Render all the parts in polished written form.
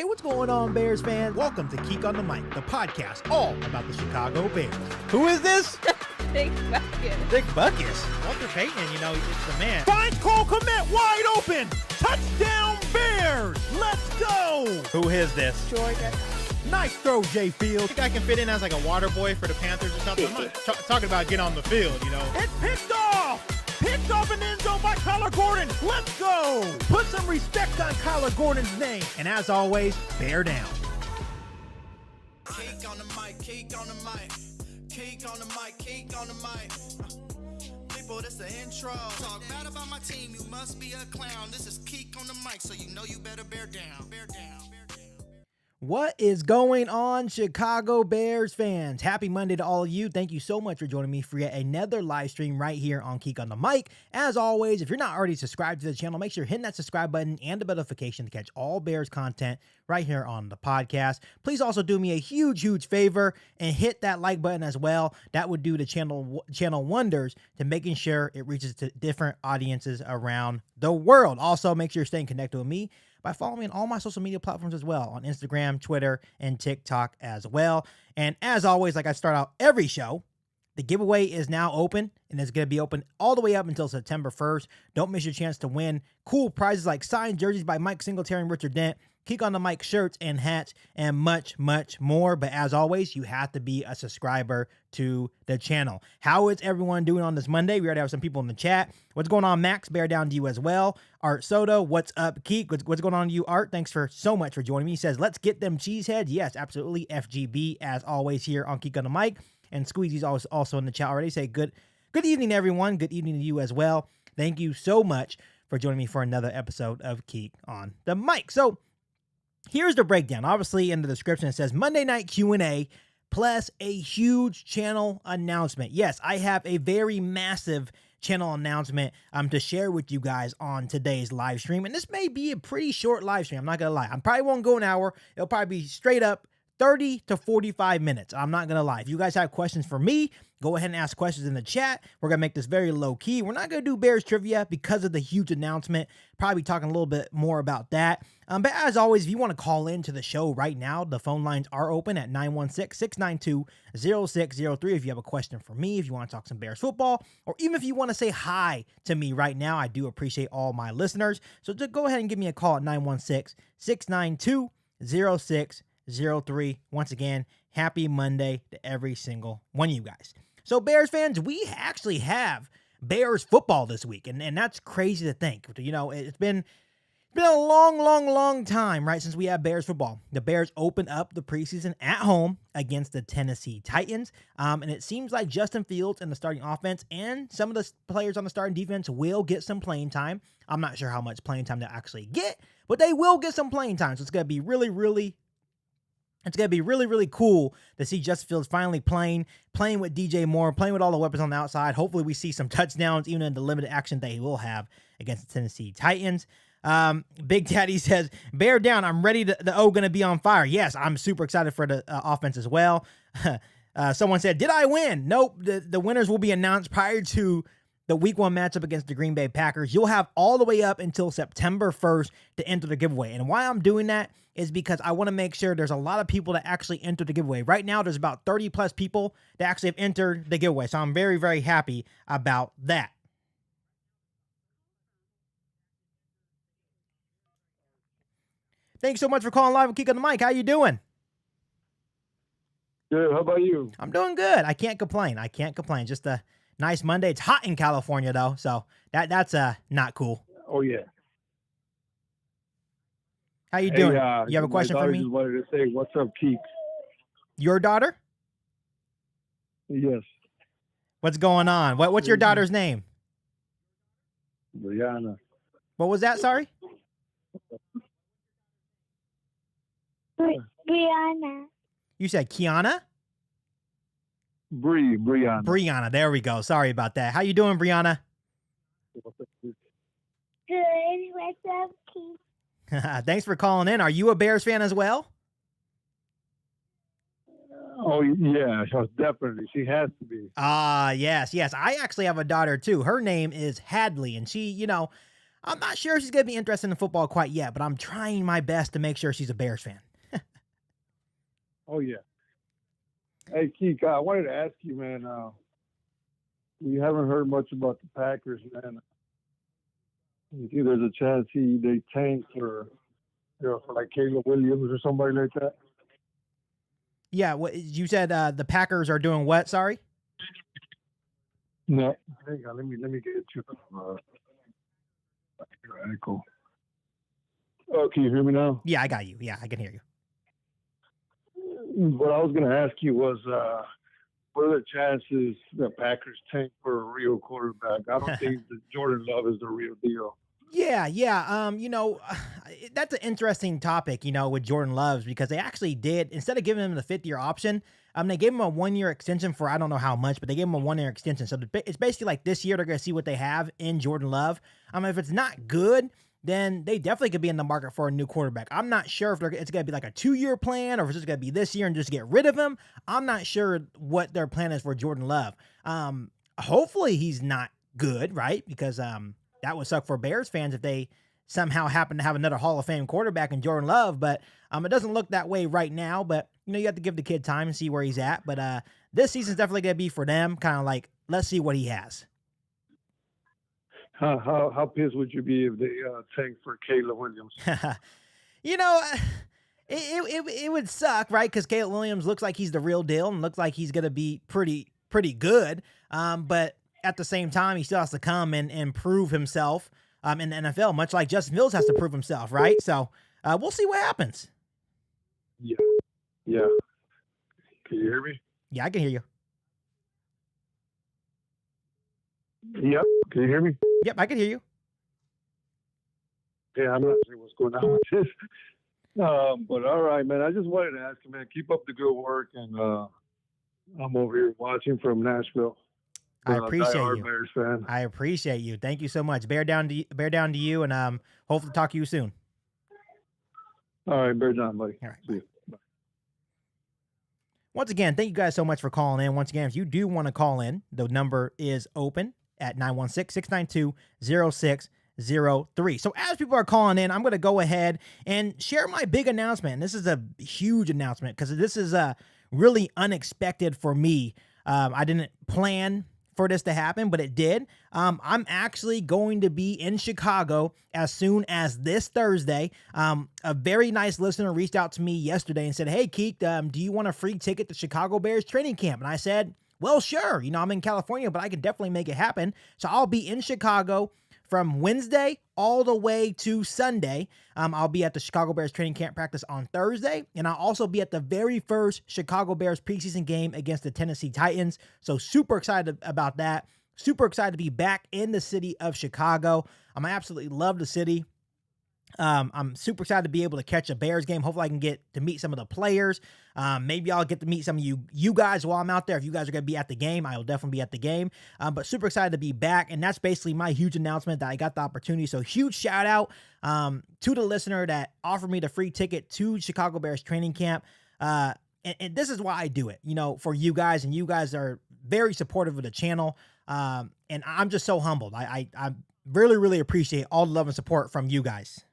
Hey, what's going on, Bears fans? Welcome to Geek on the Mic, the podcast all about the Chicago Bears. Who is this? Big Bucket. Big Buckus. Walter Payton, it's the man. Finds Cole Kmet wide open. Touchdown Bears. Let's go. Who is this? Georgia. Nice throw, Jay Field. I think I can fit in as like a water boy for the Panthers or something. I'm not talking about getting on the field, It's picked off. Picked off an end zone by Kyler Gordon. Let's go. Put some respect on Kyler Gordon's name. And as always, bear down. Cake on the mic, cake on the mic, cake on the mic, cake on the mic. People, this the intro. Talk bad about my team, you must be a clown. This is Keek on the mic, so you know you better bear down. Bear down, bear down. What is going on, Chicago Bears fans? Happy Monday to all of you. Thank you so much for joining me for yet another live stream right here on Geek on the Mic. As always, if you're not already subscribed to the channel, make sure you're hitting that subscribe button and the notification to catch all Bears content right here on the podcast. Please also do me a huge favor and hit that like button as well. That would do the channel wonders to making sure it reaches to different audiences around the world. Also, make sure you're staying connected with me by following me on all my social media platforms as well, on Instagram, Twitter, and TikTok as well. And as always, like I start out every show, the giveaway is now open, and it's going to be open all the way up until September 1st. Don't miss your chance to win cool prizes like signed jerseys by Mike Singletary and Richard Dent, Geek on the Mic shirts and hats, and much more. But as always, you have to be a subscriber to the channel. How is everyone doing on this Monday? We already have some people in the chat. What's going on, Max? Bear down to you as well. Art Soto, what's up, Geek? What's going on to you, Art? Thanks for so much for joining me. He says, let's get them cheeseheads. Yes, absolutely. FGB, as always, here on Geek on the Mic. And Squeezy's also in the chat already. Say good evening, everyone. Good evening to you as well. Thank you so much for joining me for another episode of Geek on the Mic. So, here's the breakdown. Obviously, in the description, it says Monday Night Q A plus a huge channel announcement. Yes, I have a very massive channel announcement to share with you guys on today's live stream. And this may be a pretty short live stream. I'm not going to lie. I probably won't go an hour. It'll probably be straight up 30 to 45 minutes. I'm not going to lie. If you guys have questions for me, go ahead and ask questions in the chat. We're going to make this very low key. We're not going to do Bears trivia because of the huge announcement. Probably talking a little bit more about that. But as always, if you want to call into the show right now, the phone lines are open at 916-692-0603. If you have a question for me, if you want to talk some Bears football, or even if you want to say hi to me right now, I do appreciate all my listeners. So just go ahead and give me a call at 916-692-0603. Once again, happy Monday to every single one of you guys. So Bears fans, we actually have Bears football this week, and that's crazy to think. It's been a long time, right, since we have Bears football. The Bears open up the preseason at home against the Tennessee Titans, and it seems like Justin Fields in the starting offense and some of the players on the starting defense will get some playing time. I'm not sure how much playing time they'll actually get, but they will get some playing time, so it's going to be really cool to see Justin Fields finally playing with DJ Moore, playing with all the weapons on the outside. Hopefully we see some touchdowns, even in the limited action that he will have against the Tennessee Titans. Big Daddy says, bear down. I'm ready. The O going to be on fire. Yes, I'm super excited for the offense as well. Someone said, did I win? Nope. The winners will be announced prior to the week 1 matchup against the Green Bay Packers. You'll have all the way up until September 1st to enter the giveaway. And why I'm doing that is because I want to make sure there's a lot of people that actually enter the giveaway. Right now, there's about 30 plus people that actually have entered the giveaway. So I'm very happy about that. Thanks so much for calling live with Geek on the Mic. How you doing? Good. How about you? I'm doing good. I can't complain. Just a nice Monday. It's hot in California though, so that's not cool. Oh yeah. How you doing? Hey, you have a question for me? Just wanted to say, what's up, Keek? Your daughter? Yes. What's going on? What's your daughter's name? Brianna. What was that? Sorry. Brianna. You said Kiana? Brianna. Brianna. There we go. Sorry about that. How you doing, Brianna? Good. What's up, Keith? Thanks for calling in. Are you a Bears fan as well? Oh yeah, definitely. She has to be. Yes. I actually have a daughter too. Her name is Hadley, and she, I'm not sure she's going to be interested in football quite yet, but I'm trying my best to make sure she's a Bears fan. Oh yeah. Hey, Keith, I wanted to ask you, man. We haven't heard much about the Packers, man. You think there's a chance they tank for like Caleb Williams or somebody like that? Yeah, you said the Packers are doing what? Sorry. No. Hang on, let me get you. Echo. Oh, can you hear me now? Yeah, I got you. Yeah, I can hear you. What I was going to ask you was, what are the chances the Packers tank for a real quarterback? I don't think that Jordan Love is the real deal. Yeah. That's an interesting topic, with Jordan Loves, because they actually did, instead of giving him the 5th-year option, they gave him a 1-year extension for I don't know how much, but they gave him a 1-year extension. So it's basically like this year they're going to see what they have in Jordan Love. If it's not good, then they definitely could be in the market for a new quarterback. I'm not sure if it's going to be like a 2-year plan or if it's just going to be this year and just get rid of him. I'm not sure what their plan is for Jordan Love. Hopefully he's not good, right? Because that would suck for Bears fans if they somehow happen to have another Hall of Fame quarterback in Jordan Love. But it doesn't look that way right now. But, you have to give the kid time and see where he's at. But this season's definitely going to be for them, kind of like, let's see what he has. How pissed would you be if they tank for Caleb Williams? It would suck, right? Because Caleb Williams looks like he's the real deal and looks like he's going to be pretty good. But at the same time, he still has to come and prove himself in the NFL, much like Justin Fields has to prove himself, right? So we'll see what happens. Yeah. Can you hear me? Yeah, I can hear you. Yep. Can you hear me? Yep, I can hear you. Yeah, I'm not sure what's going on with this. But all right, man. I just wanted to ask you, man, keep up the good work. And I'm over here watching from Nashville. I appreciate you. Bears fan. I appreciate you. Thank you so much. Bear down to you, and hopefully talk to you soon. All right, bear down, buddy. All right. See you. Bye. Once again, thank you guys so much for calling in. Once again, if you do want to call in, the number is open at 916-692-0603. So as people are calling in, I'm going to go ahead and share my big announcement. And this is a huge announcement because this is really unexpected for me. I didn't plan for this to happen, but it did. I'm actually going to be in Chicago as soon as this Thursday. A very nice listener reached out to me yesterday and said, "Hey, Keith, do you want a free ticket to Chicago Bears training camp?" And I said, well, sure. I'm in California, but I can definitely make it happen. So I'll be in Chicago from Wednesday all the way to Sunday. I'll be at the Chicago Bears training camp practice on Thursday, and I'll also be at the very first Chicago Bears preseason game against the Tennessee Titans. So super excited about that. Super excited to be back in the city of Chicago. I absolutely love the city. I'm super excited to be able to catch a Bears game. Hopefully I can get to meet some of the players. Maybe I'll get to meet some of you guys while I'm out there. If you guys are going to be at the game, I will definitely be at the game. But super excited to be back. And that's basically my huge announcement that I got the opportunity. So huge shout out to the listener that offered me the free ticket to Chicago Bears training camp. And this is why I do it, for you guys. And you guys are very supportive of the channel. And I'm just so humbled. I really, really appreciate all the love and support from you guys.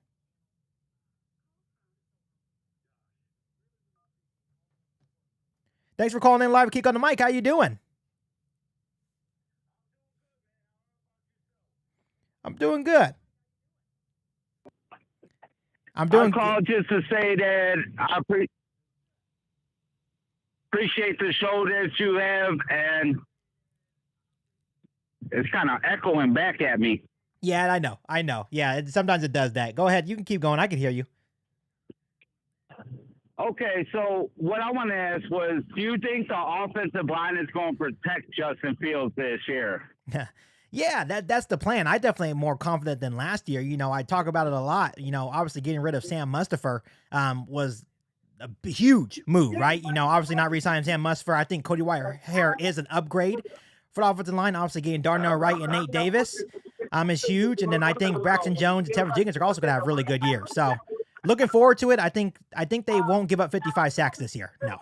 Thanks for calling in live. Kick on the mic. How you doing? I'm doing good. I called just to say that I appreciate the show that you have, and it's kind of echoing back at me. Yeah, I know. Yeah, sometimes it does that. Go ahead. You can keep going. I can hear you. Okay, so what I want to ask was, do you think the offensive line is going to protect Justin Fields this year? Yeah, that's the plan. I definitely am more confident than last year. I talk about it a lot. Obviously getting rid of Sam Mustipher was a huge move, right? Obviously not re-signing Sam Mustipher. I think Cody Whitehair is an upgrade for the offensive line. Obviously getting Darnell Wright and Nate Davis is huge. And then I think Braxton Jones and Tevin Jenkins are also going to have really good years. So looking forward to it. I think they won't give up 55 sacks this year. No.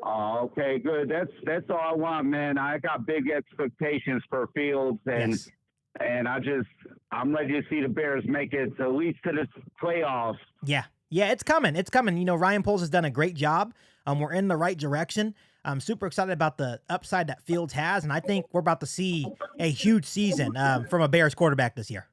Okay, good. That's all I want, man. I got big expectations for Fields, and yes. And I'm ready to see the Bears make it at least to the playoffs. Yeah. Yeah, it's coming. It's coming. You know, Ryan Poles has done a great job. We're in the right direction. I'm super excited about the upside that Fields has, and I think we're about to see a huge season from a Bears quarterback this year.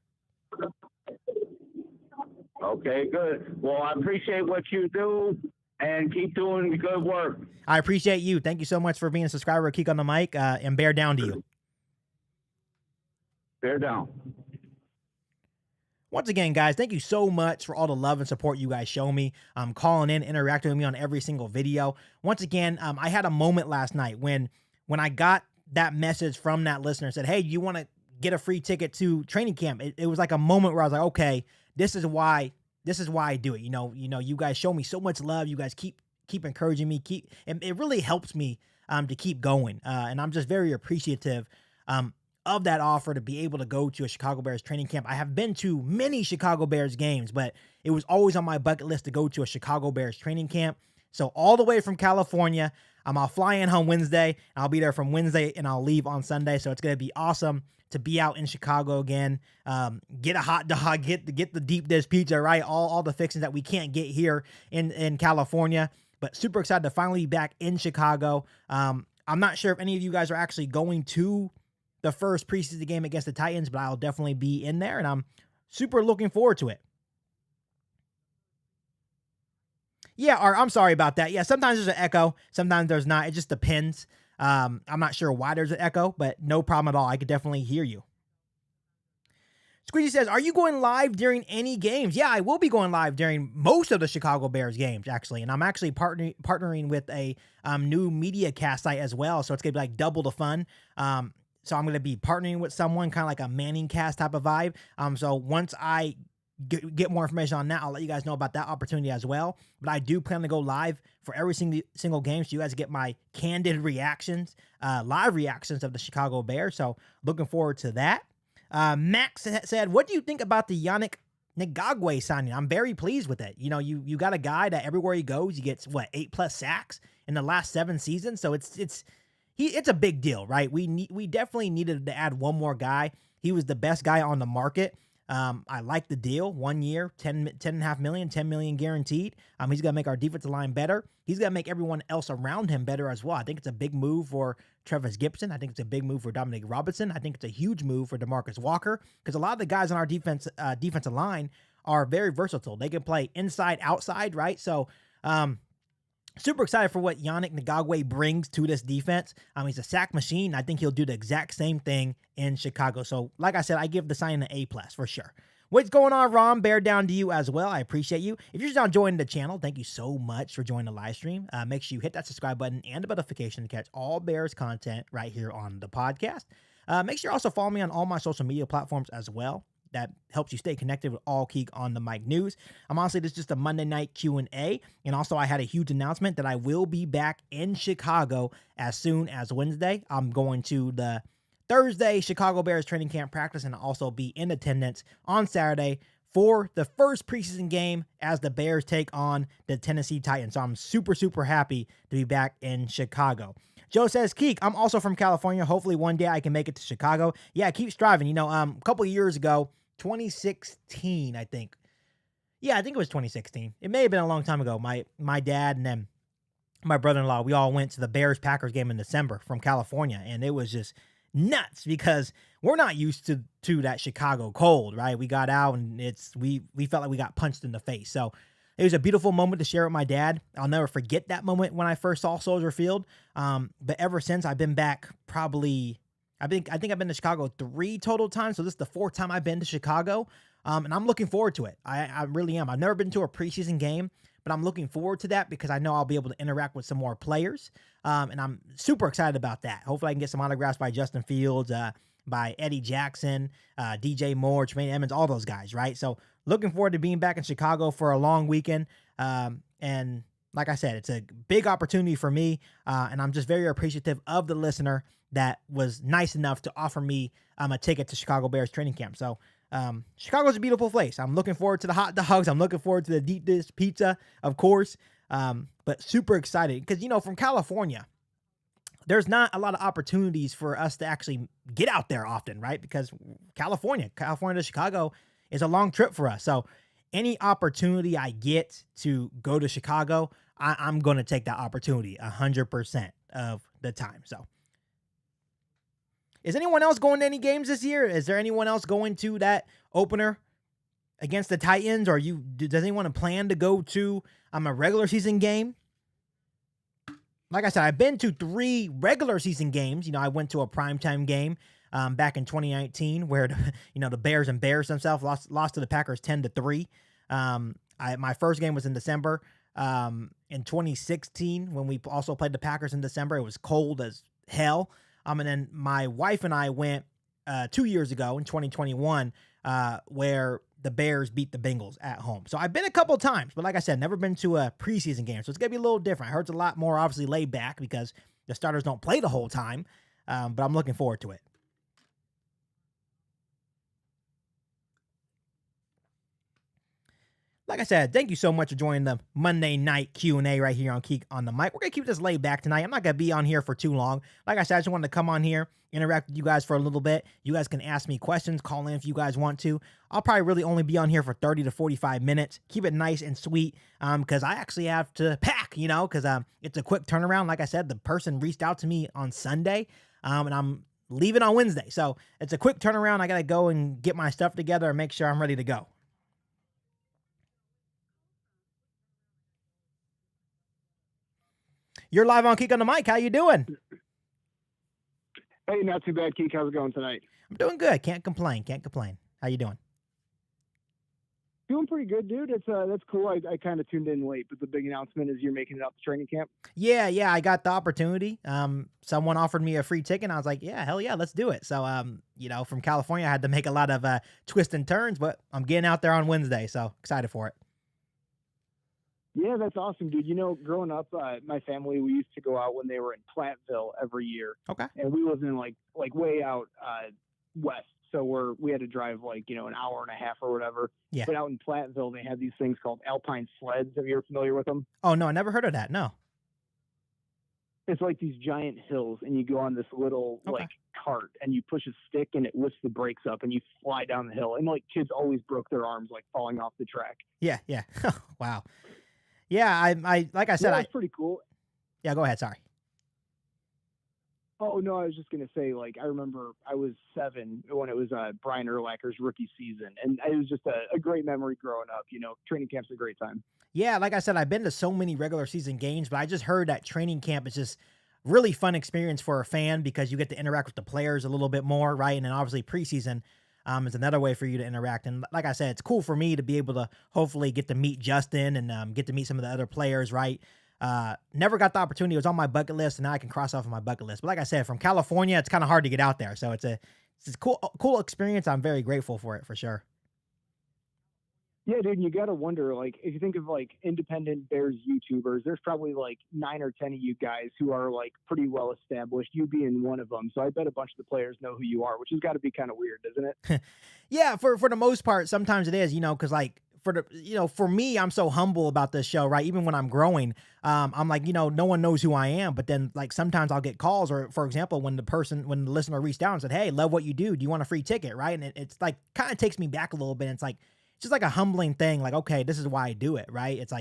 Okay, good. Well, I appreciate what you do, and keep doing the good work. I appreciate you. Thank you so much for being a subscriber of Keek on the Mic, and bear down to you. Bear down. Once again, guys, thank you so much for all the love and support you guys show me. Calling in, interacting with me on every single video. Once again, I had a moment last night when I got that message from that listener, said, hey, you want to get a free ticket to training camp? It was like a moment where I was like, okay, this is why I do it. You know, you guys show me so much love. You guys keep encouraging me. It really helps me to keep going. And I'm just very appreciative of that offer to be able to go to a Chicago Bears training camp. I have been to many Chicago Bears games, but it was always on my bucket list to go to a Chicago Bears training camp. So all the way from California, I'll fly in on Wednesday, and I'll be there from Wednesday, and I'll leave on Sunday. So it's going to be awesome to be out in Chicago again, get a hot dog, get the deep dish pizza, right? All the fixings that we can't get here in California, but super excited to finally be back in Chicago. I'm not sure if any of you guys are actually going to the first preseason game against the Titans, but I'll definitely be in there, and I'm super looking forward to it. Yeah, I'm sorry about that. Yeah, sometimes there's an echo, sometimes there's not. It just depends. I'm not sure why there's an echo, but no problem at all. I could definitely hear you. Squeezy says, are you going live during any games? Yeah, I will be going live during most of the Chicago Bears games, actually. And I'm actually partnering with a new media cast site as well, so it's going to be like double the fun. So I'm going to be partnering with someone, kind of like a Manning cast type of vibe. So once I get more information on that, I'll let you guys know about that opportunity as well. But I do plan to go live for every single game, so you guys get my candid reactions, live reactions of the Chicago Bears. So looking forward to that. Max said, what do you think about the Yannick Ngakoue signing? I'm very pleased with it. You know, you got a guy that everywhere he goes, he gets 8+ sacks in the last 7 seasons. So it's a big deal, right? We definitely needed to add one more guy. He was the best guy on the market. I like the deal. 1 year, $10.5 million, $10 million guaranteed. He's going to make our defensive line better. He's going to make everyone else around him better as well. I think it's a big move for Travis Gibson. I think it's a big move for Dominic Robinson. I think it's a huge move for DeMarcus Walker, because a lot of the guys on our defensive line are very versatile. They can play inside, outside, right? So, super excited for what Yannick Ngakoue brings to this defense. He's a sack machine. I think he'll do the exact same thing in Chicago. So, like I said, I give the sign an A+ for sure. What's going on, Ron? Bear down to you as well. I appreciate you. If you're just now joining the channel, thank you so much for joining the live stream. Make sure you hit that subscribe button and the notification to catch all Bears content right here on the podcast. Make sure you also follow me on all my social media platforms as well. That helps you stay connected with all Keek on the Mic news. Honestly, this is just a Monday night Q&A. And also, I had a huge announcement that I will be back in Chicago as soon as Wednesday. I'm going to the Thursday Chicago Bears training camp practice, and I'll also be in attendance on Saturday for the first preseason game as the Bears take on the Tennessee Titans. So I'm super, super happy to be back in Chicago. Joe says, Keek, I'm also from California. Hopefully one day I can make it to Chicago. Yeah, keep striving. You know, a couple of years ago, 2016, I think. Yeah, I think it was 2016. It may have been a long time ago. My dad and then my brother-in-law, we all went to the Bears-Packers game in December from California, and it was just nuts because we're not used to that Chicago cold, right? We got out and we felt like we got punched in the face. So it was a beautiful moment to share with my dad. I'll never forget that moment when I first saw Soldier Field. But ever since, I've been back probably, I think I've been to Chicago 3 total times. So this is the 4th time I've been to Chicago. And I'm looking forward to it. I really am. I've never been to a preseason game, but I'm looking forward to that because I know I'll be able to interact with some more players. And I'm super excited about that. Hopefully I can get some autographs by Justin Fields, by Eddie Jackson, DJ Moore, Tremaine Edmonds, all those guys, right? So looking forward to being back in Chicago for a long weekend. And like I said, it's a big opportunity for me. And I'm just very appreciative of the listener that was nice enough to offer me a ticket to Chicago Bears training camp. So Chicago's a beautiful place. I'm looking forward to the hot dogs. I'm looking forward to the deep dish pizza, of course. But super excited because, you know, from California, there's not a lot of opportunities for us to actually get out there often, right? Because California to Chicago is a long trip for us. So any opportunity I get to go to Chicago, I'm going to take that opportunity 100% of the time. So is anyone else going to any games this year? Is there anyone else going to that opener against the Titans? Or does anyone plan to go to a regular season game? Like I said, I've been to 3 regular season games. I went to a primetime game back in 2019 where the Bears embarrassed themselves, lost to the Packers 10-3. My first game was in December. In 2016, when we also played the Packers in December, it was cold as hell. And then my wife and I went 2 years ago in 2021, where the Bears beat the Bengals at home. So I've been a couple times, but like I said, never been to a preseason game. So it's going to be a little different. I heard it's a lot more obviously laid back because the starters don't play the whole time, but I'm looking forward to it. Like I said, thank you so much for joining the Monday Night Q A right here on Keek on the Mic. We're going to keep this laid back tonight. I'm not going to be on here for too long. Like I said, I just wanted to come on here, interact with you guys for a little bit. You guys can ask me questions, call in if you guys want to. I'll probably really only be on here for 30 to 45 minutes. Keep it nice and sweet because I actually have to pack, because it's a quick turnaround. Like I said, the person reached out to me on Sunday and I'm leaving on Wednesday. So it's a quick turnaround. I got to go and get my stuff together and make sure I'm ready to go. You're live on Keek on the Mic. How you doing? Hey, not too bad, Keek. How's it going tonight? I'm doing good. Can't complain. How you doing? Doing pretty good, dude. That's cool. I kind of tuned in late, but the big announcement is you're making it out to training camp. Yeah. I got the opportunity. Someone offered me a free ticket, and I was like, yeah, hell yeah, let's do it. So, from California, I had to make a lot of twists and turns, but I'm getting out there on Wednesday, so excited for it. Yeah, that's awesome, dude. Growing up, my family, we used to go out when they were in Plantville every year. Okay. And we lived in like way out west. So we had to drive an hour and a half or whatever. Yeah. But out in Plantville, they had these things called alpine sleds. Have you ever familiar with them? Oh, no, I never heard of that. No. It's like these giant hills, and you go on this little cart, and you push a stick, and it lifts the brakes up, and you fly down the hill. And kids always broke their arms falling off the track. Yeah. Wow. Yeah, I like I said, that's pretty cool. Yeah, go ahead. Sorry. Oh no, I was just gonna say, I remember I was 7 when it was Brian Urlacher's rookie season, and it was just a great memory growing up. Training camp's a great time. Yeah, like I said, I've been to so many regular season games, but I just heard that training camp is just really fun experience for a fan because you get to interact with the players a little bit more, right? And then obviously preseason is another way for you to interact. And like I said, it's cool for me to be able to hopefully get to meet Justin and get to meet some of the other players, right? Never got the opportunity. It was on my bucket list, and now I can cross off on my bucket list. But like I said, from California, it's kind of hard to get out there. So it's a cool experience. I'm very grateful for it, for sure. Yeah, dude, you got to wonder, if you think of, independent Bears YouTubers, there's probably, 9 or 10 of you guys who are, pretty well established, you being one of them. So I bet a bunch of the players know who you are, which has got to be kind of weird, doesn't it? Yeah, for the most part, sometimes it is, because, for me, I'm so humble about this show, right? Even when I'm growing, I'm like, no one knows who I am. But then, sometimes I'll get calls, or, for example, when the listener reached out and said, hey, love what you do. Do you want a free ticket, right? And it's, kind of takes me back a little bit. It's just a humbling thing. Okay, this is why I do it, right? It's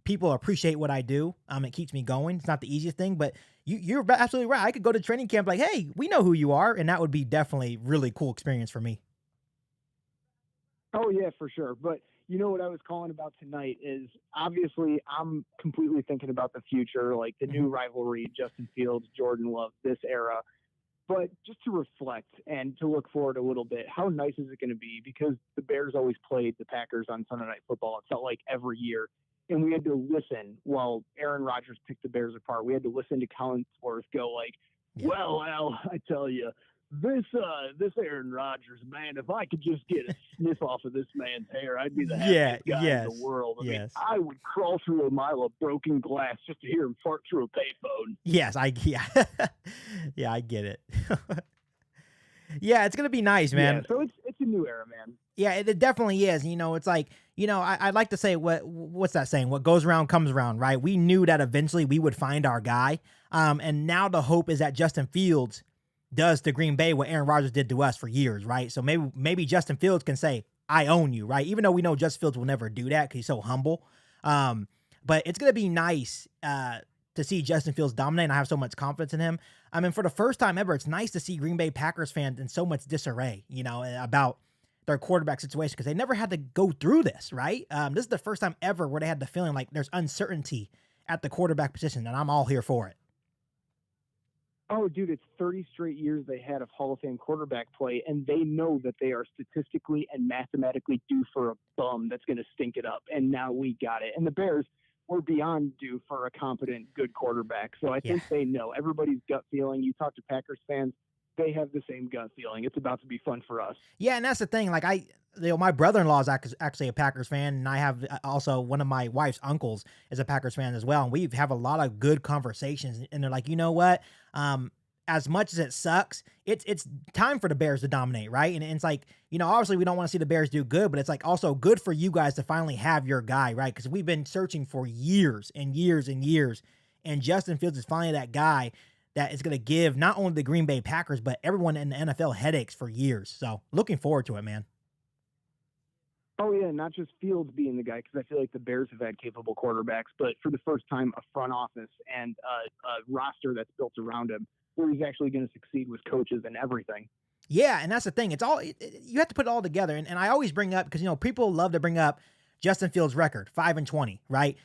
people appreciate what I do. It keeps me going. It's not the easiest thing, but you're absolutely right. I could go to training camp hey, we know who you are, and that would be definitely really cool experience for me. Oh, yeah, for sure. But what I was calling about tonight is obviously I'm completely thinking about the future, the new rivalry, Justin Fields, Jordan Love, this era. But just to reflect and to look forward a little bit, how nice is it going to be? Because the Bears always played the Packers on Sunday Night Football. It felt like every year. And we had to listen while Aaron Rodgers picked the Bears apart. We had to listen to Collinsworth go well, Al, I tell you, this Aaron Rodgers, man, if I could just get a sniff off of this man's hair, I'd be the happiest guy in the world. I mean, I would crawl through a mile of broken glass just to hear him fart through a payphone. Yes, I get it. Yeah, it's gonna be nice, man. Yeah, so it's a new era, man. Yeah, it definitely is. It's like, I'd like to say what's that saying? What goes around comes around, right? We knew that eventually we would find our guy. And now the hope is that Justin Fields does to Green Bay what Aaron Rodgers did to us for years, right? So maybe Justin Fields can say, I own you, right? Even though we know Justin Fields will never do that because he's so humble. But it's going to be nice to see Justin Fields dominate, and I have so much confidence in him. I mean, for the first time ever, it's nice to see Green Bay Packers fans in so much disarray, about their quarterback situation because they never had to go through this, right? This is the first time ever where they had the feeling like there's uncertainty at the quarterback position, and I'm all here for it. Oh, dude, it's 30 straight years they had of Hall of Fame quarterback play, and they know that they are statistically and mathematically due for a bum that's going to stink it up, and now we got it. And the Bears were beyond due for a competent, good quarterback. So I think they know. Everybody's gut feeling. You talk to Packers fans, they have the same gut feeling. It's about to be fun for us. Yeah, and that's the thing. Like my brother-in-law is actually a Packers fan, and I have also one of my wife's uncles is a Packers fan as well. And we have a lot of good conversations, and they're like, you know what? As much as it sucks, it's time for the Bears to dominate, right? And it's like, obviously we don't want to see the Bears do good, but it's like also good for you guys to finally have your guy, right? Because we've been searching for years and years and years, and Justin Fields is finally that guy that is going to give not only the Green Bay Packers, but everyone in the NFL headaches for years. So looking forward to it, man. Oh, yeah, not just Fields being the guy, because I feel like the Bears have had capable quarterbacks, but for the first time, a front office and a roster that's built around him where he's actually going to succeed with coaches and everything. Yeah, and that's the thing. It's all you have to put it all together. And I always bring up, because, people love to bring up Justin Fields' record, 5-20, right?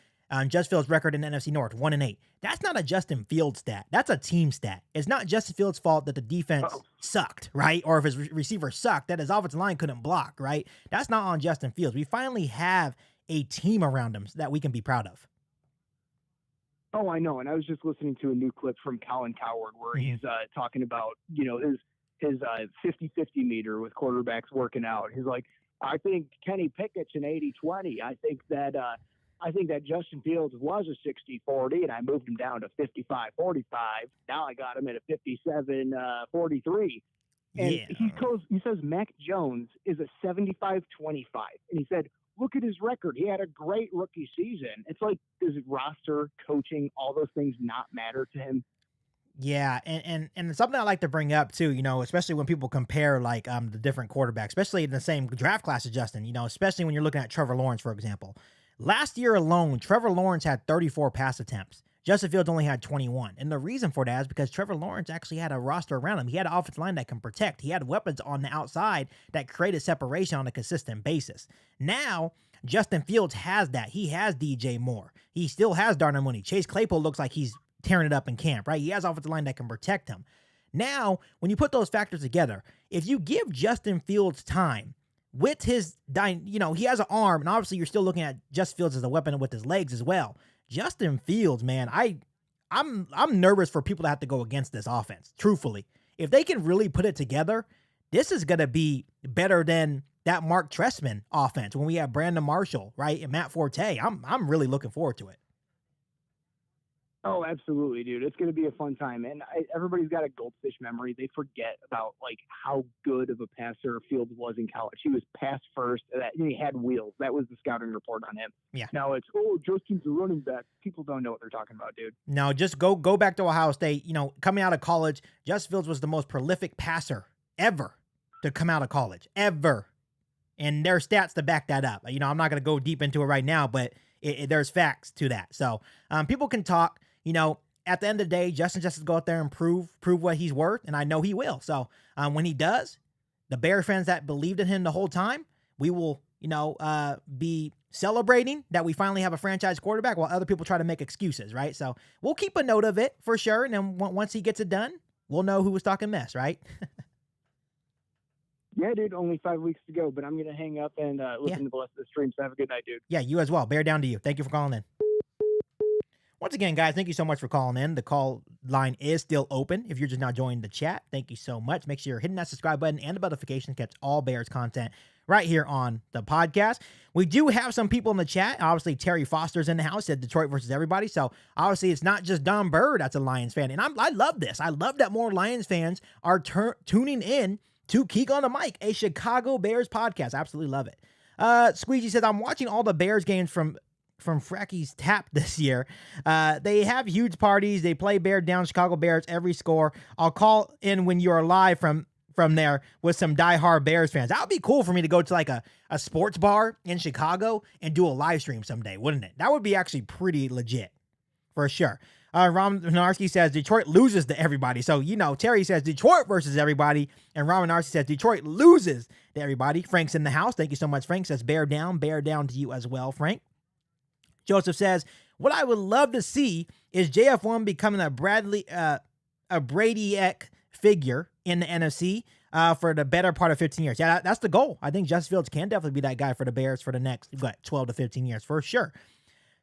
Justin Fields' record in the NFC North, 1-8. That's not a Justin Fields stat. That's a team stat. It's not Justin Fields' fault that the defense sucked, right? Or if his receiver sucked, that his offensive line couldn't block, right? That's not on Justin Fields. We finally have a team around him that we can be proud of. Oh, I know. And I was just listening to a new clip from Colin Coward where he's talking about, his 50-50 meter with quarterbacks working out. He's like, I think Kenny Pickett's an 80-20. I think that Justin Fields was a 60-40, and I moved him down to 55-45. Now I got him at a 57-43. And he says Mac Jones is a 75-25. And he said, look at his record. He had a great rookie season. It's like, does roster, coaching, all those things not matter to him? Yeah, and something I like to bring up too, especially when people compare like the different quarterbacks, especially in the same draft class as Justin, especially when you're looking at Trevor Lawrence, for example. Last year alone, Trevor Lawrence had 34 pass attempts. Justin Fields only had 21. And the reason for that is because Trevor Lawrence actually had a roster around him. He had an offensive line that can protect. He had weapons on the outside that created separation on a consistent basis. Now, Justin Fields has that. He has DJ Moore. He still has Darnell Mooney. Chase Claypool looks like he's tearing it up in camp, right? He has offensive line that can protect him. Now, when you put those factors together, if you give Justin Fields time with his, he has an arm, and obviously you're still looking at Justin Fields as a weapon with his legs as well. Justin Fields, man, I'm nervous for people to have to go against this offense, truthfully. If they can really put it together, this is going to be better than that Mark Trestman offense when we have Brandon Marshall, right, and Matt Forte. I'm really looking forward to it. Oh, absolutely, dude. It's going to be a fun time. And everybody's got a goldfish memory. They forget about, like, how good of a passer Fields was in college. He was pass first. He had wheels. That was the scouting report on him. Yeah. Now it's, Justin's a running back. People don't know what they're talking about, dude. No, just go back to Ohio State. Coming out of college, Justin Fields was the most prolific passer ever to come out of college, ever. And there's stats to back that up. I'm not going to go deep into it right now, but there's facts to that. So people can talk. At the end of the day, Justin just has to go out there and prove what he's worth, and I know he will. So when he does, the Bears fans that believed in him the whole time, we will, be celebrating that we finally have a franchise quarterback while other people try to make excuses, right? So we'll keep a note of it for sure, and then once he gets it done, we'll know who was talking mess, right? Yeah, dude, only 5 weeks to go, but I'm going to hang up and listen to the rest of the stream, so have a good night, dude. Yeah, you as well. Bear down to you. Thank you for calling in. Once again, guys, thank you so much for calling in. The call line is still open. If you're just now joining the chat, thank you so much. Make sure you're hitting that subscribe button and the notification to catch all Bears content right here on the podcast. We do have some people in the chat. Obviously, Terry Foster's in the house, said Detroit versus everybody. So obviously, it's not just Don Bird that's a Lions fan. And I love this. I love that more Lions fans are tuning in to Keek on the Mic, a Chicago Bears podcast. Absolutely love it. Squeegee says, I'm watching all the Bears games from Frecky's Tap this year. They have huge parties. They play bear down Chicago Bears every score. I'll call in when you're live from there with some diehard Bears fans. That would be cool for me to go to like a sports bar in Chicago and do a live stream someday, wouldn't it? That would be actually pretty legit for sure. Ron Minarski says Detroit loses to everybody. So, Terry says Detroit versus everybody. And Ron Minarski says Detroit loses to everybody. Frank's in the house. Thank you so much, Frank. Says bear down to you as well, Frank. Joseph says, what I would love to see is JF1 becoming a Brady-esque figure in the NFC for the better part of 15 years. Yeah, that's the goal. I think Justin Fields can definitely be that guy for the Bears for the next 12 to 15 years for sure.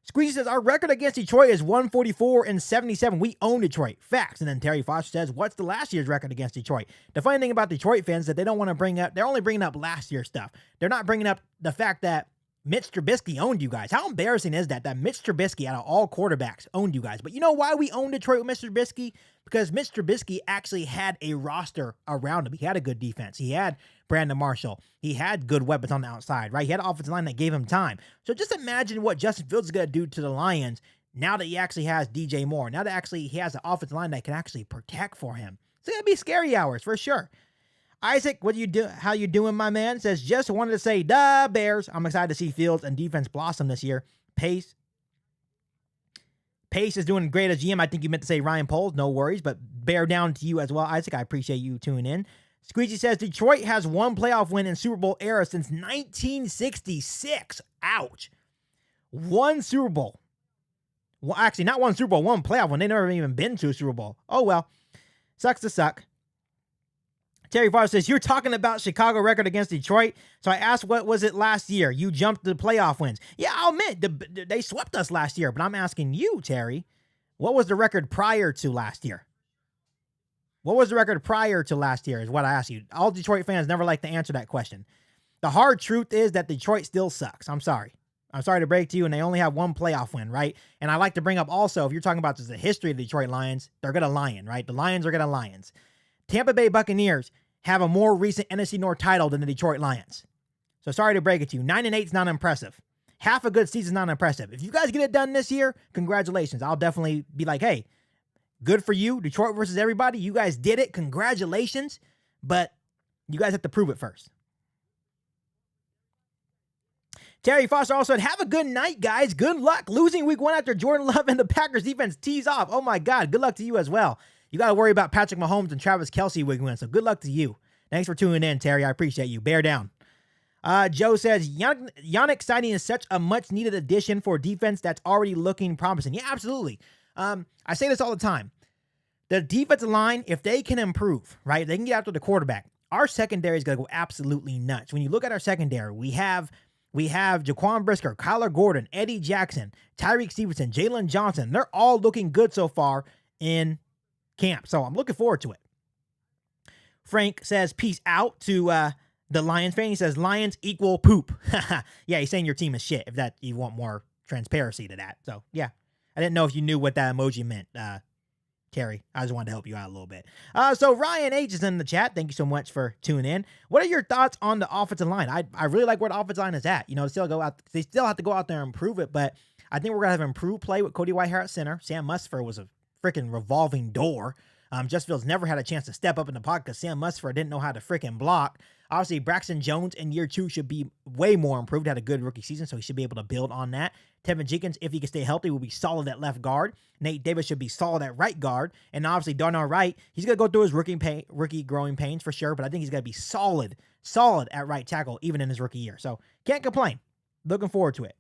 Squeezy says, our record against Detroit is 144-77. We own Detroit. Facts. And then Terry Foster says, what's the last year's record against Detroit? The funny thing about Detroit fans is that they don't want to bring up, they're only bringing up last year's stuff. They're not bringing up the fact that Mitch Trubisky owned you guys. How embarrassing is that Mitch Trubisky, out of all quarterbacks, owned you guys? But you know why we own Detroit with Mr. Trubisky? Because Mitch Trubisky actually had a roster around him. He had a good defense. He had Brandon Marshall. He had good weapons on the outside, right? He had an offensive line that gave him time. So just imagine what Justin Fields is going to do to the Lions now that he actually has DJ Moore. Now that actually he has an offensive line that can actually protect for him. It's going to be scary hours for sure. Isaac, what you do? How you doing, my man? Says, just wanted to say, duh, Bears. I'm excited to see Fields and defense blossom this year. Pace is doing great as GM. I think you meant to say Ryan Poles. No worries, but bear down to you as well, Isaac. I appreciate you tuning in. Squeegee says, Detroit has one playoff win in Super Bowl era since 1966. Ouch. One Super Bowl. Well, actually, not one Super Bowl, one playoff win. They never even been to a Super Bowl. Oh, well. Sucks to suck. Terry Farr says, you're talking about Chicago record against Detroit. So I asked, what was it last year? You jumped the playoff wins. Yeah, I'll admit, they swept us last year. But I'm asking you, Terry, what was the record prior to last year? What was the record prior to last year is what I asked you. All Detroit fans never like to answer that question. The hard truth is that Detroit still sucks. I'm sorry. I'm sorry to break to you, and they only have one playoff win, right? And I like to bring up also, if you're talking about just the history of the Detroit Lions, they're going to Lion, right? The Lions are going to Lions. Tampa Bay Buccaneers have a more recent NFC North title than the Detroit Lions. So sorry to break it to you. 9-8 is not impressive. Half a good season is not impressive. If you guys get it done this year, congratulations. I'll definitely be like, hey, good for you. Detroit versus everybody. You guys did it. Congratulations. But you guys have to prove it first. Terry Foster also said, have a good night, guys. Good luck losing week 1 after Jordan Love and the Packers defense tees off. Oh, my God. Good luck to you as well. You got to worry about Patrick Mahomes and Travis Kelce week 1, so good luck to you. Thanks for tuning in, Terry. I appreciate you. Bear down. Joe says, Yannick signing is such a much-needed addition for defense that's already looking promising. Yeah, absolutely. I say this all the time. The defensive line, if they can improve, right, they can get after the quarterback. Our secondary is going to go absolutely nuts. When you look at our secondary, we have Jaquan Brisker, Kyler Gordon, Eddie Jackson, Tyreek Stevenson, Jalen Johnson. They're all looking good so far in camp. So I'm looking forward to it. Frank says, peace out to the Lions fan. He says, Lions equal poop. Yeah, he's saying your team is shit, if that you want more transparency to that. So, yeah. I didn't know if you knew what that emoji meant, Terry. I just wanted to help you out a little bit. So Ryan H is in the chat. Thank you so much for tuning in. What are your thoughts on the offensive line? I really like where the offensive line is at. You know, they still have to go out there and improve it, but I think we're going to have improved play with Cody Whitehair at center. Sam Musfer was a freaking revolving door. Justin Fields never had a chance to step up in the pocket because Sam Musfer didn't know how to freaking block. Obviously, Braxton Jones in year 2 should be way more improved. Had a good rookie season, so he should be able to build on that. Tevin Jenkins, if he can stay healthy, will be solid at left guard. Nate Davis should be solid at right guard. And obviously, Darnell Wright, he's going to go through his rookie growing pains for sure, but I think he's going to be solid at right tackle, even in his rookie year. So, can't complain. Looking forward to it.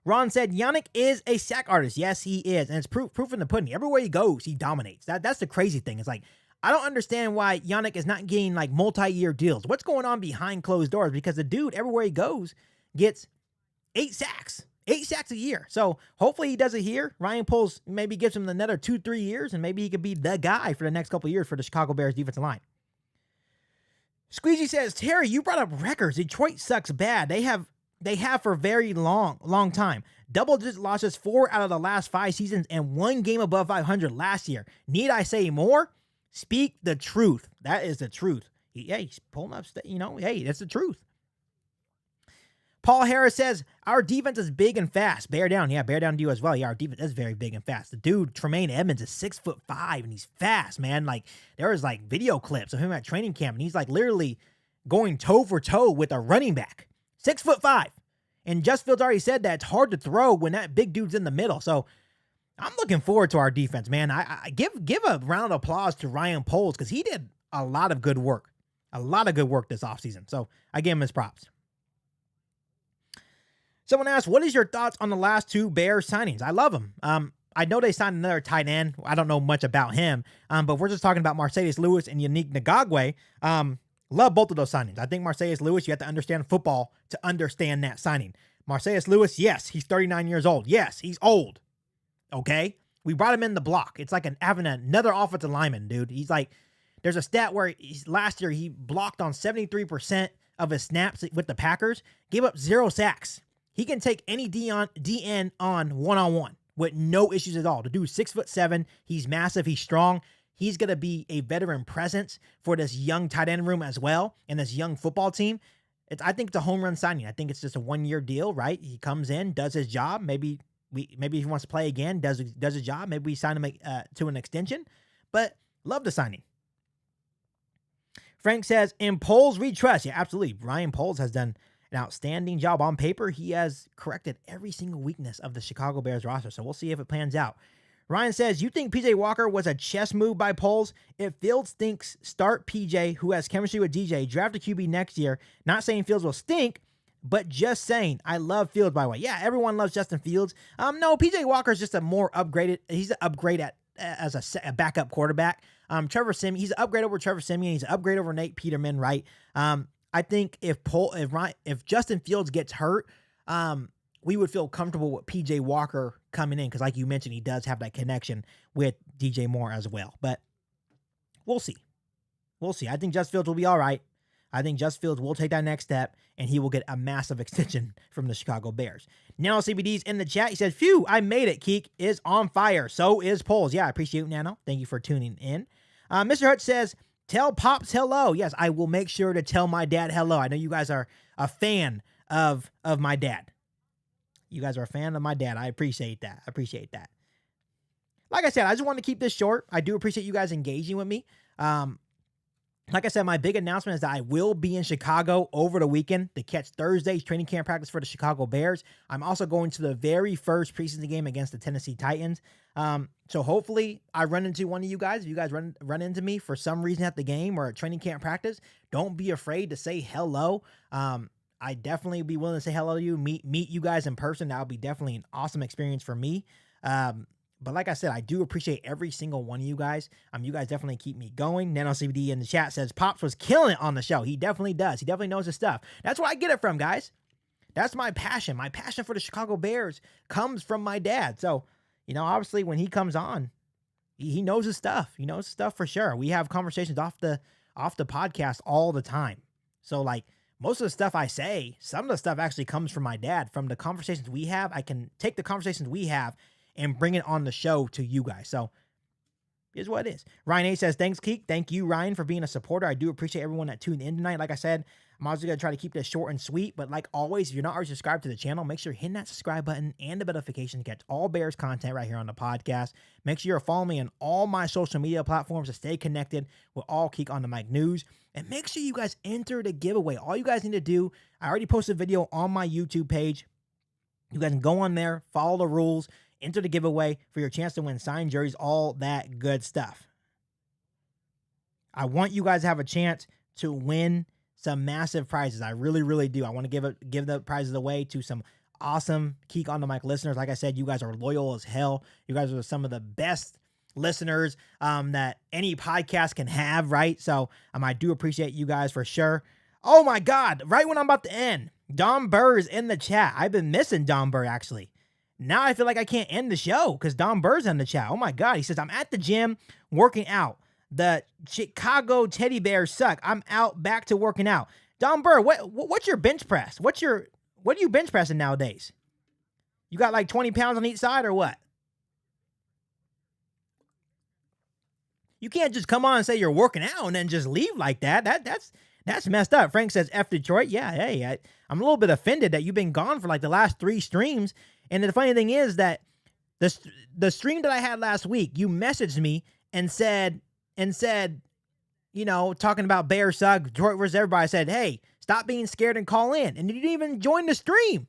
Ron said, Yannick is a sack artist. Yes, he is. And it's proof in the pudding. Everywhere he goes, he dominates. That's the crazy thing. It's like, I don't understand why Yannick is not getting like multi-year deals. What's going on behind closed doors? Because the dude, everywhere he goes, gets 8 sacks. 8 sacks a year. So hopefully he does it here. Ryan Poles maybe gives him another 2-3 years, and maybe he could be the guy for the next couple of years for the Chicago Bears defensive line. Squeegee says, Terry, you brought up records. Detroit sucks bad. They have for a very long time. Double-digit losses 4 out of the last 5 seasons and 1 game above 500 last year. Need I say more? Speak the truth. That is the truth. He's pulling up. Hey, that's the truth. Paul Harris says, our defense is big and fast. Bear down. Yeah, bear down to you as well. Yeah, our defense is very big and fast. The dude, Tremaine Edmonds, is 6'5", and he's fast, man. Like, there was, like, video clips of him at training camp, and he's, like, literally going toe-for-toe with a running back. 6'5". And Just Fields already said that it's hard to throw when that big dude's in the middle. So, I'm looking forward to our defense, man. I give a round of applause to Ryan Poles because he did a lot of good work. A lot of good work this offseason. So, I give him his props. Someone asked, what is your thoughts on the last two Bears signings? I love them. I know they signed another tight end. I don't know much about him, but we're just talking about Marcedes Lewis and Yannick Ngakoue. Love both of those signings. I think Marcedes Lewis, you have to understand football to understand that signing. Marcedes Lewis, yes, he's 39 years old. Yes, he's old. Okay? We brought him in the block. It's like having another offensive lineman, dude. He's like, there's a stat where last year he blocked on 73% of his snaps with the Packers, gave up 0 sacks. He can take any DN on one-on-one with no issues at all. The dude's 6'7". He's massive. He's strong. He's going to be a veteran presence for this young tight end room as well and this young football team. I think it's a home run signing. I think it's just a 1-year deal, right? He comes in, does his job. Maybe he wants to play again, does his job. Maybe we sign him to an extension. But love the signing. Frank says, in Poles we trust. Yeah, absolutely. Ryan Poles has done an outstanding job on paper. He has corrected every single weakness of the Chicago Bears roster, so we'll see if it plans out. Ryan says, you think PJ Walker was a chess move by Poles? If Fields thinks start PJ, who has chemistry with DJ, draft a QB next year, not saying Fields will stink, but just saying, I love Fields, by the way. Yeah, everyone loves Justin Fields. No, PJ Walker is just a more upgraded, he's an upgrade as a backup quarterback. Trevor Siemian, he's an upgrade over Trevor Siemian. He's an upgrade over Nate Peterman, right? I think if Justin Fields gets hurt, we would feel comfortable with PJ Walker coming in because, like you mentioned, he does have that connection with DJ Moore as well. But we'll see. We'll see. I think Justin Fields will be all right. I think Justin Fields will take that next step, and he will get a massive extension from the Chicago Bears. Nano CBD's in the chat. He says, phew, I made it. Keek is on fire. So is Poles. Yeah, I appreciate it, Nano. Thank you for tuning in. Mr. Hutch says, tell Pops hello. Yes, I will make sure to tell my dad hello. I know you guys are a fan of my dad. You guys are a fan of my dad. I appreciate that. Like I said, I just want to keep this short. I do appreciate you guys engaging with me. Like I said, my big announcement is that I will be in Chicago over the weekend to catch Thursday's training camp practice for the Chicago Bears. I'm also going to the very first preseason game against the Tennessee Titans. So hopefully I run into one of you guys. If you guys run into me for some reason at the game or at training camp practice, don't be afraid to say hello. I definitely be willing to say hello to you, meet you guys in person. That would be definitely an awesome experience for me. But like I said, I do appreciate every single one of you guys. You guys definitely keep me going. NanoCBD in the chat says, Pops was killing it on the show. He definitely does. He definitely knows his stuff. That's where I get it from, guys. That's my passion. My passion for the Chicago Bears comes from my dad. So, obviously when he comes on, he knows his stuff. He knows his stuff for sure. We have conversations off the podcast all the time. So, like, most of the stuff I say, some of the stuff actually comes from my dad. From the conversations we have, I can take the conversations we have and bring it on the show to you guys. So, here's what it is. Ryan A says, thanks, Keek. Thank you, Ryan, for being a supporter. I do appreciate everyone that tuned in tonight. Like I said, I'm also going to try to keep this short and sweet. But like always, if you're not already subscribed to the channel, make sure you're hitting that subscribe button and the notification to get all Bears content right here on the podcast. Make sure you're following me on all my social media platforms to stay connected with all Keek on the Mic news. And make sure you guys enter the giveaway. All you guys need to do, I already posted a video on my YouTube page. You guys can go on there, follow the rules, enter the giveaway for your chance to win signed jerseys, all that good stuff. I want you guys to have a chance to win some massive prizes. I really, really do. I want to give the prizes away to some awesome Keek on the Mic listeners. Like I said, you guys are loyal as hell. You guys are some of the best listeners that any podcast can have, right? So I do appreciate you guys for sure. Oh my God, right when I'm about to end, Don Burr's in the chat. I've been missing Don Burr, actually. Now I feel like I can't end the show because Don Burr's in the chat. Oh my God. He says, I'm at the gym working out. The Chicago Teddy Bears suck. I'm out back to working out. Don Burr, what's your bench press? What are you bench pressing nowadays? You got like 20 pounds on each side or what? You can't just come on and say you're working out and then just leave like that. That's messed up. Frank says, F Detroit. Yeah, hey, I'm a little bit offended that you've been gone for like the last 3 streams. And the funny thing is that the stream that I had last week, you messaged me and said, you know, talking about Bears suck, Detroit versus everybody. I said, hey, stop being scared and call in. And you didn't even join the stream.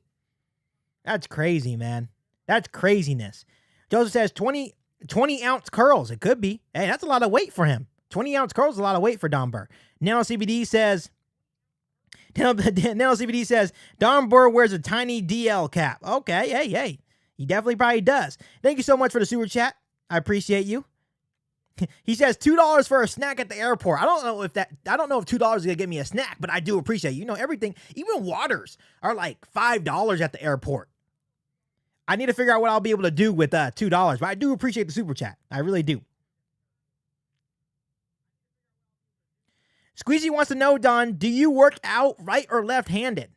That's crazy, man. That's craziness. Joseph says 20-ounce curls. It could be. Hey, that's a lot of weight for him. 20-ounce curls is a lot of weight for Don Burr. Nano CBD says, Don Burr wears a tiny DL cap. Okay, hey. He definitely probably does. Thank you so much for the super chat. I appreciate you. He says $2 for a snack at the airport. I don't know if $2 is gonna get me a snack, but I do appreciate it. You know, everything, even waters are like $5 at the airport. I need to figure out what I'll be able to do with $2, but I do appreciate the super chat. I really do. Squeezy wants to know, Don, do you work out right or left-handed?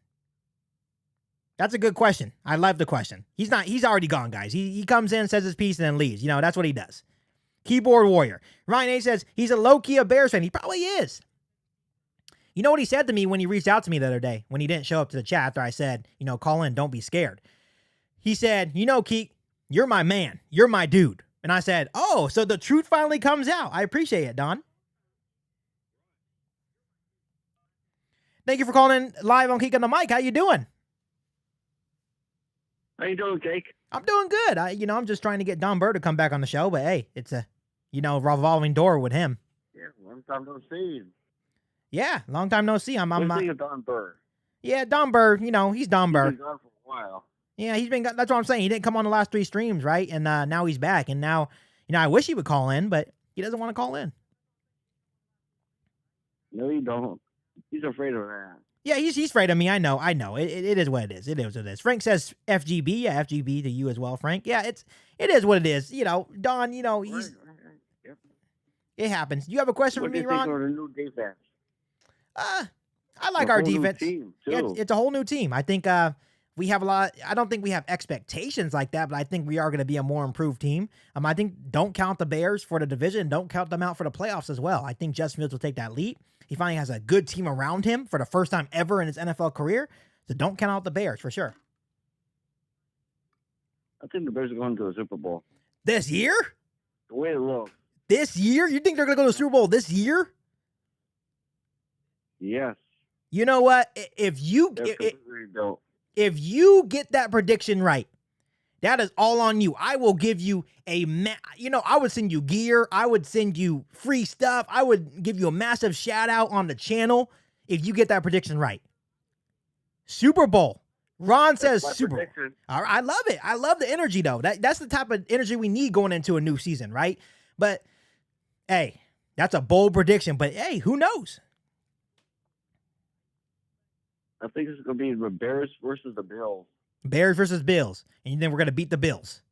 That's a good question. I love the question. He's already gone, guys. He comes in, says his piece, and then leaves. You know, that's what he does. Keyboard warrior. Ryan A says he's a low-key a Bears fan. He probably is. You know what he said to me when he reached out to me the other day, when he didn't show up to the chat after I said, you know, call in, don't be scared. He said, you know, Keek, you're my man. You're my dude. And I said, oh, so the truth finally comes out. I appreciate it, Don. Thank you for calling in live on Keek on the Mic. How you doing? How you doing, Jake? I'm doing good. I'm just trying to get Don Burr to come back on the show, but hey, it's a, revolving door with him. Yeah, long time no see. Yeah, long time no see. What do you think of Don Burr? Yeah, Don Burr, he's Don Burr. He's been gone for a while. Yeah, that's what I'm saying. He didn't come on the last 3 streams, right? And now he's back. And now, I wish he would call in, but he doesn't want to call in. No, you don't. He's afraid of that. Yeah, he's afraid of me. I know. It is what it is. It is what it is. Frank says FGB. Yeah, FGB to you as well, Frank. Yeah, it is what it is. Don, he's... Right. Yep. It happens. Do you have a question for me, Ron? What do you think of the new defense? I like our defense. Team, yeah, it's a whole new team. I think we have a lot. I don't think we have expectations like that, but I think we are going to be a more improved team. I think don't count the Bears for the division. Don't count them out for the playoffs as well. I think Justin Fields will take that leap. He finally has a good team around him for the first time ever in his NFL career. So don't count out the Bears for sure. I think the Bears are going to the Super Bowl. This year? The way it looks. This year? You think they're going to go to the Super Bowl this year? Yes. You know what? If you get that prediction right, that is all on you. I will give you I would send you gear. I would send you free stuff. I would give you a massive shout out on the channel if you get that prediction right. Super Bowl. Ron says Super Bowl. All right, I love it. I love the energy though. That's the type of energy we need going into a new season, right? But hey, that's a bold prediction. But hey, who knows? I think it's going to be the Bears versus the Bills. Bears versus Bills. And then we're going to beat the Bills.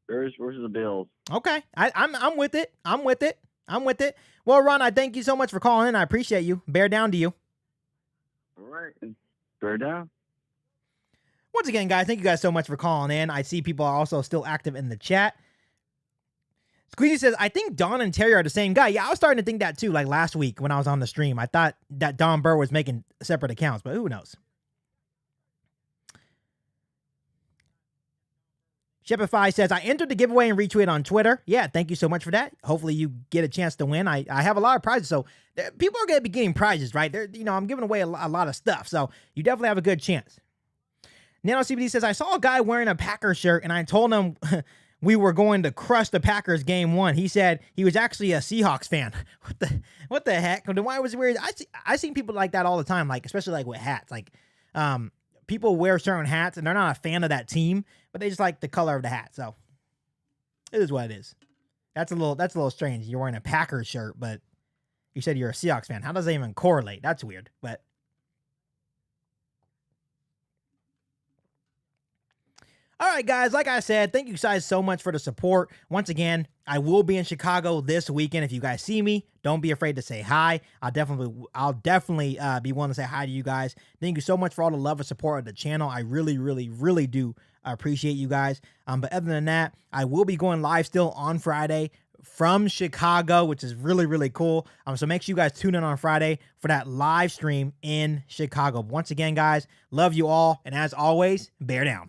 Bears versus the Bills. Okay. I'm with it. I'm with it. Well, Ron, I thank you so much for calling in. I appreciate you. Bear down to you. All right. Bear down. Once again, guys, thank you guys so much for calling in. I see people are also still active in the chat. Squeezy says, I think Don and Terry are the same guy. Yeah, I was starting to think that too, like last week when I was on the stream. I thought that Don Burr was making separate accounts, but who knows? Shepify says, I entered the giveaway and retweet on Twitter. Yeah, thank you so much for that. Hopefully you get a chance to win. I have a lot of prizes, so people are going to be getting prizes, right? I'm giving away a lot of stuff, so you definitely have a good chance. Nano CBD says, I saw a guy wearing a Packers shirt, and I told him... we were going to crush the Packers game 1. He said he was actually a Seahawks fan. What the heck? Why was it weird? I seen people like that all the time, like especially like with hats. Like people wear certain hats and they're not a fan of that team, but they just like the color of the hat. So it is what it is. That's a little strange. You're wearing a Packers shirt, but you said you're a Seahawks fan. How does that even correlate? That's weird. But All right, guys, like I said, thank you guys so much for the support. Once again, I will be in Chicago this weekend. If you guys see me, don't be afraid to say hi. I'll definitely be willing to say hi to you guys. Thank you so much for all the love and support of the channel. I really, really, really do appreciate you guys. But other than that, I will be going live still on Friday from Chicago, which is really, really cool. So make sure you guys tune in on Friday for that live stream in Chicago. Once again, guys, love you all. And as always, bear down.